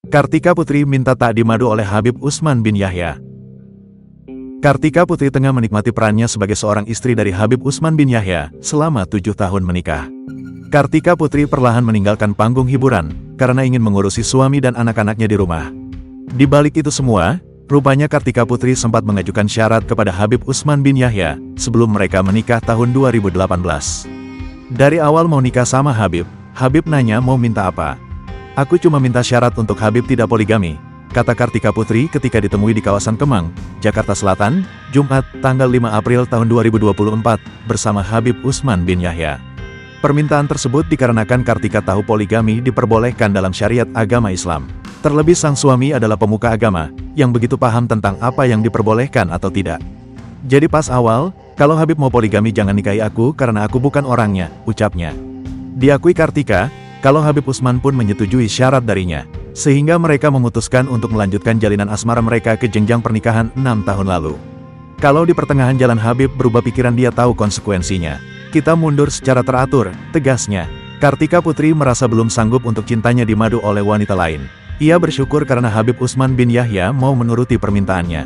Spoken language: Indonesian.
Kartika Putri minta tak dimadu oleh Habib Utsman bin Yahya. Kartika Putri tengah menikmati perannya sebagai seorang istri dari Habib Utsman bin Yahya selama 7 tahun menikah. Kartika Putri perlahan meninggalkan panggung hiburan karena ingin mengurusi suami dan anak-anaknya di rumah. Di balik itu semua, rupanya Kartika Putri sempat mengajukan syarat kepada Habib Utsman bin Yahya sebelum mereka menikah tahun 2018. Dari awal mau nikah sama Habib, Habib nanya mau minta apa. "Aku cuma minta syarat untuk Habib tidak poligami," kata Kartika Putri ketika ditemui di kawasan Kemang, Jakarta Selatan, Jumat, tanggal 5 April tahun 2024, bersama Habib Utsman bin Yahya. Permintaan tersebut dikarenakan Kartika tahu poligami diperbolehkan dalam syariat agama Islam. Terlebih sang suami adalah pemuka agama, yang begitu paham tentang apa yang diperbolehkan atau tidak. "Jadi pas awal, kalau Habib mau poligami jangan nikahi aku karena aku bukan orangnya," ucapnya. Diakui Kartika, kalau Habib Utsman pun menyetujui syarat darinya, sehingga mereka memutuskan untuk melanjutkan jalinan asmara mereka ke jenjang pernikahan 6 tahun lalu. Kalau di pertengahan jalan Habib berubah pikiran, dia tahu konsekuensinya. "Kita mundur secara teratur," tegasnya. Kartika Putri merasa belum sanggup untuk cintanya dimadu oleh wanita lain. Ia bersyukur karena Habib Utsman bin Yahya mau menuruti permintaannya.